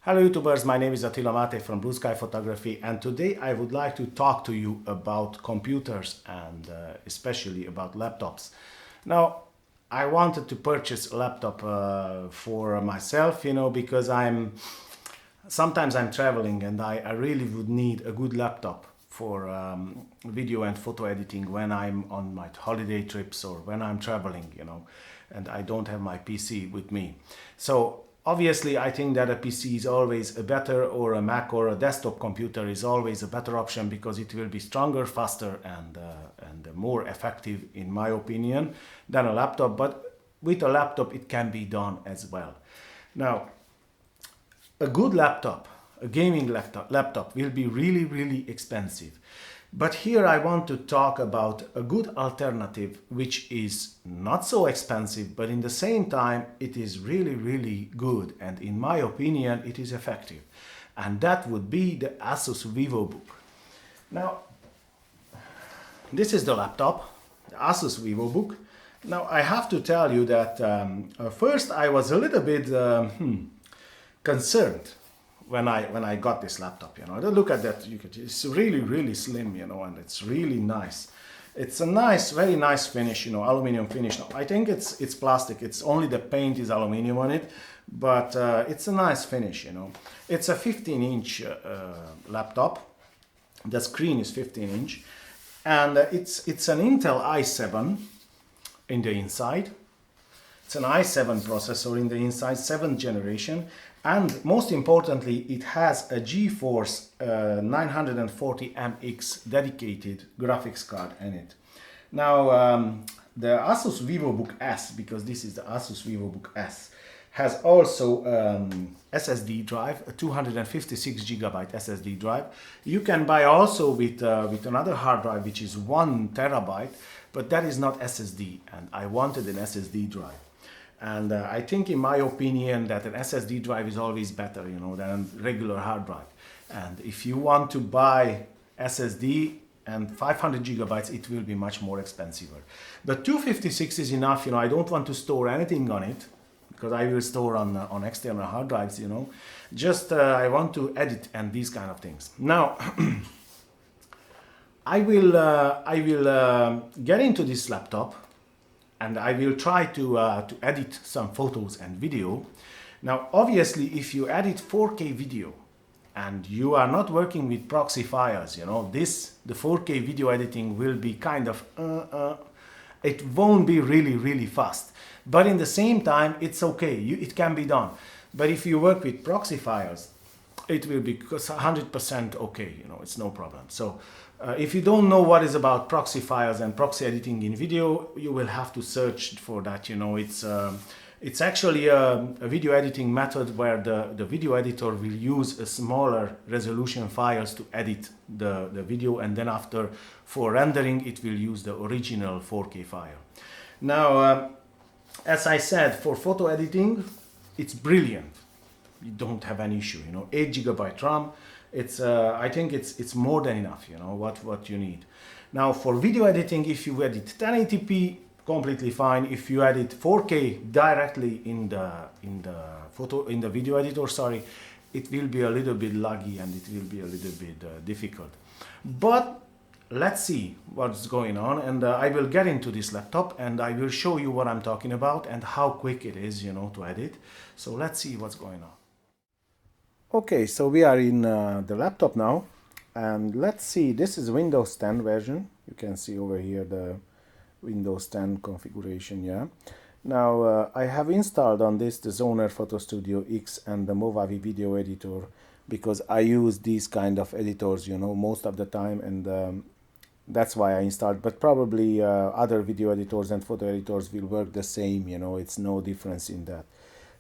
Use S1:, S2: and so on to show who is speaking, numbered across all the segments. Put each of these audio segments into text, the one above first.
S1: Hello YouTubers, my name is Attila Mate from Blue Sky Photography, and today I would like to talk to you about computers and especially about laptops. Now, I wanted to purchase a laptop for myself, because sometimes I'm traveling and I really would need a good laptop for video and photo editing when I'm on my holiday trips or when I'm traveling, and I don't have my PC with me. So obviously, I think that a PC is always a better, or a Mac or a desktop computer is always a better option because it will be stronger, faster, and more effective, in my opinion, than a laptop. But with a laptop, it can be done as well. Now, a good laptop, a gaming laptop will be really, really expensive. But here I want to talk about a good alternative which is not so expensive, but in the same time it is really, really good, and in my opinion it is effective. And that would be the Asus VivoBook. Now, this is the laptop, the Asus VivoBook. Now I have to tell you that first I was a little bit concerned when I got this laptop. Look at that. It's really, really slim, and it's really nice. It's a nice, very nice finish, aluminum finish. Now, I think it's plastic. It's only the paint is aluminum on it, but it's a nice finish. It's a 15-inch laptop. The screen is 15-inch, and it's an Intel i7 in the inside. It's an i7 processor in the inside, 7th generation, and most importantly, it has a GeForce 940MX dedicated graphics card in it. Now, the Asus VivoBook S, because this is the Asus VivoBook S, has also SSD drive, a 256 GB SSD drive. You can buy also with another hard drive, which is 1 TB, but that is not SSD, and I wanted an SSD drive. And I think, in my opinion, that an SSD drive is always better, than a regular hard drive. And if you want to buy SSD and 500 GB, it will be much more expensive. But 256 is enough. I don't want to store anything on it because I will store on external hard drives. Just I want to edit and these kind of things. Now, I will get into this laptop, and I will try to edit some photos and video. Now, obviously, if you edit 4K video and you are not working with proxy files, the 4K video editing will be kind of, it won't be really, really fast. But in the same time, it's okay, it can be done. But if you work with proxy files, it will be 100% okay, it's no problem. So if you don't know what is about proxy files and proxy editing in video, you will have to search for that. It's actually a video editing method where the video editor will use a smaller resolution files to edit the video, and then after, for rendering, it will use the original 4K file. Now, as I said, for photo editing, it's brilliant. You don't have any issue, 8 GB RAM. I think it's more than enough, what you need. Now, for video editing, if you edit 1080p, completely fine. If you edit 4K directly in the video editor, it will be a little bit laggy and it will be a little bit difficult. But let's see what's going on, and I will get into this laptop and I will show you what I'm talking about and how quick it is, to edit. So let's see what's going on. Okay, so we are in the laptop now, and let's see, this is Windows 10 version. You can see over here the Windows 10 configuration, yeah. Now, I have installed on this the Zoner Photo Studio X and the Movavi Video Editor because I use these kind of editors, most of the time, and that's why I installed. But probably other video editors and photo editors will work the same, it's no difference in that.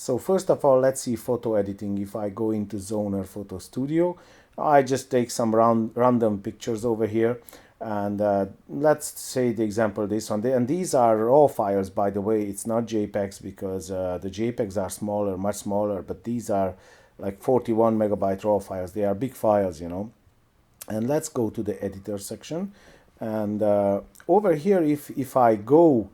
S1: So first of all, let's see photo editing. If I go into Zoner Photo Studio, I just take some random pictures over here, and let's say the example this one. And these are raw files, by the way. It's not JPEGs because the JPEGs are smaller, much smaller, but these are like 41 megabyte raw files. They are big files, And let's go to the editor section. And over here, if I go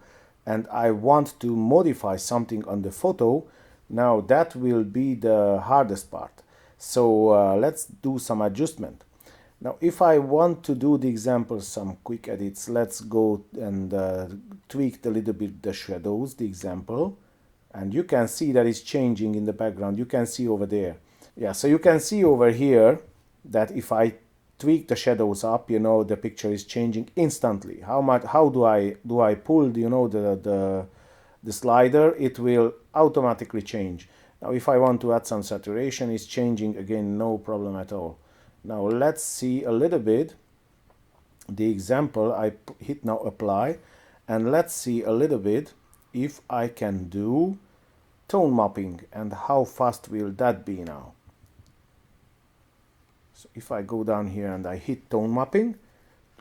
S1: and I want to modify something on the photo, now that will be the hardest part. So let's do some adjustment. Now if I want to do the example some quick edits, let's go and tweak a little bit the shadows, the example, and you can see that it's changing in the background. You can see over there. Yeah, so you can see over here that if I tweak the shadows up, you know, the picture is changing instantly. How do I pull, you know, the slider, it will automatically change. Now if I want to add some saturation, it's changing again, no problem at all. Now let's see a little bit the example. I hit now apply, and let's see a little bit if I can do tone mapping and how fast will that be now. So if I go down here and I hit tone mapping,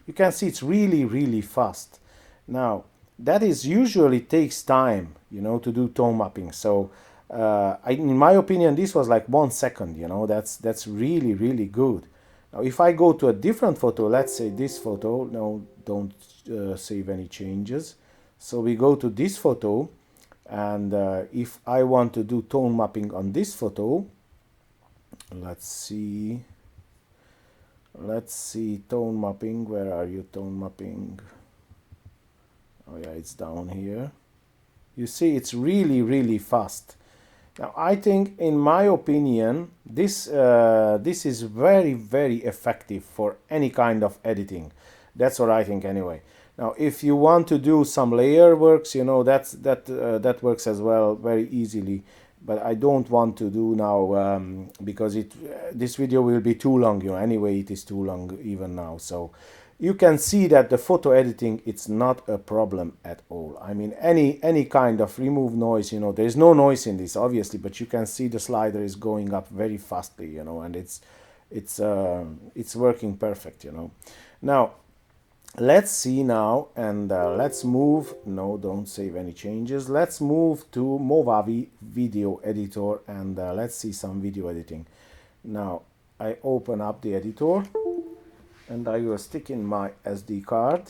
S1: you can see it's really fast. Now that is usually takes time, you know, to do tone mapping. So in my opinion, this was like 1 second, you know, that's really good. Now if I go to a different photo, let's say this photo, no, don't save any changes. So we go to this photo, and if I want to do tone mapping on this photo, let's see tone mapping. Where are you, tone mapping? Oh yeah, it's down here. You see, it's really fast. Now I think, in my opinion, this is very effective for any kind of editing. That's what I think anyway. Now if you want to do some layer works, you know, that works as well very easily, but I don't want to do now because this video will be too long, you know. Anyway, it is too long even now. So you can see that the photo editing, it's not a problem at all. I mean, any kind of remove noise, you know, there is no noise in this obviously, but you can see the slider is going up very fastly, you know, and it's working perfect, you know. Now let's see now, and let's move, no, don't save any changes. Let's move to Movavi video editor, and let's see some video editing. Now I open up the editor, and I will stick in my SD card.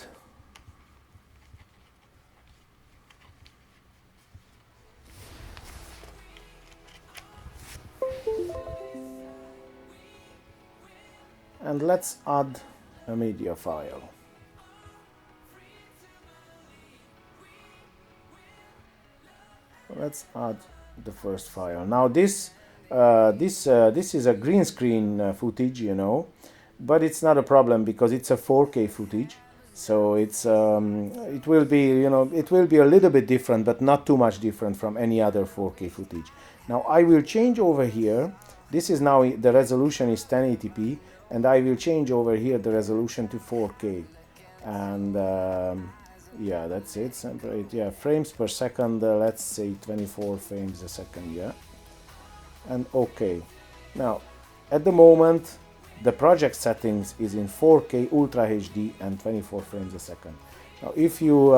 S1: And let's add a media file. Let's add the first file. Now this is a green screen footage, you know, but it's not a problem because it's a 4K footage. So it's it will be, you know, it will be a little bit different, but not too much different from any other 4K footage. Now I will change over here. This is now, the resolution is 1080p, and I will change over here the resolution to 4K, and yeah, that's it. Separate, yeah, frames per second, let's say 24 frames a second, yeah, and okay. Now at the moment the project settings is in 4K Ultra HD and 24 frames a second. Now if you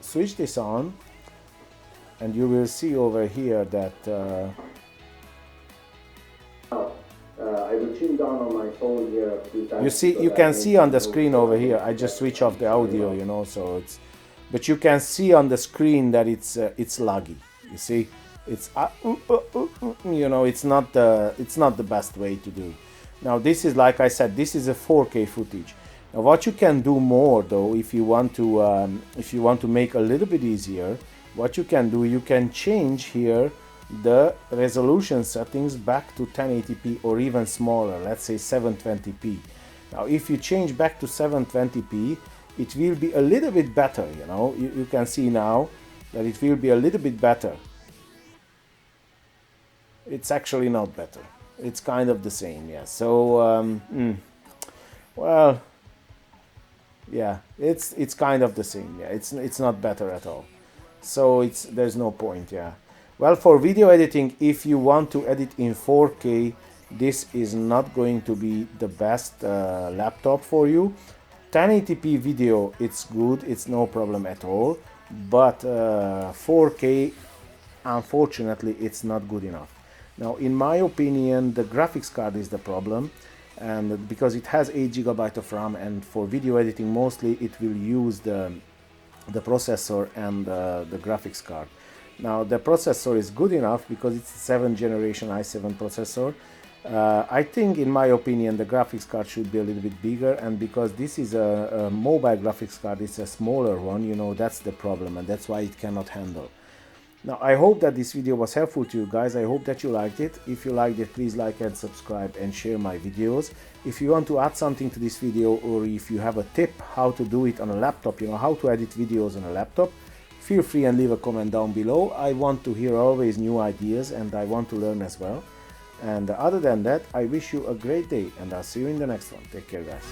S1: switch this on, and you will see over here that I will tune down on my phone here a few times. You can see on the screen over here, I just switch off the audio, you know, so it's, but you can see on the screen that it's laggy. You see, it's you know, it's not the best way to do. Now this is, like I said, this is a 4K footage. Now what you can do more though, if you want to make a little bit easier, what you can do, you can change here the resolution settings back to 1080p or even smaller, let's say 720p. Now if you change back to 720p, it will be a little bit better, you know. You can see now that it will be a little bit better. It's actually not better, it's kind of the same, yeah. So well, yeah, it's kind of the same, yeah. It's not better at all, so there's no point, yeah. Well, for video editing, if you want to edit in 4K, this is not going to be the best laptop for you. 1080p video, it's good, it's no problem at all, but 4K, unfortunately, it's not good enough. Now, in my opinion, the graphics card is the problem, and because it has 8 GB of RAM, and for video editing mostly it will use the processor and the graphics card. Now the processor is good enough because it's 7th generation i7 processor, I think, in my opinion, the graphics card should be a little bit bigger, and because this is a mobile graphics card, it's a smaller one, you know, that's the problem, and that's why it cannot handle. Now, I hope that this video was helpful to you guys. I hope that you liked it. If you liked it, please like and subscribe and share my videos. If you want to add something to this video, or if you have a tip how to do it on a laptop, you know, how to edit videos on a laptop, feel free and leave a comment down below. I want to hear always new ideas, and I want to learn as well. And other than that, I wish you a great day, and I'll see you in the next one. Take care, guys.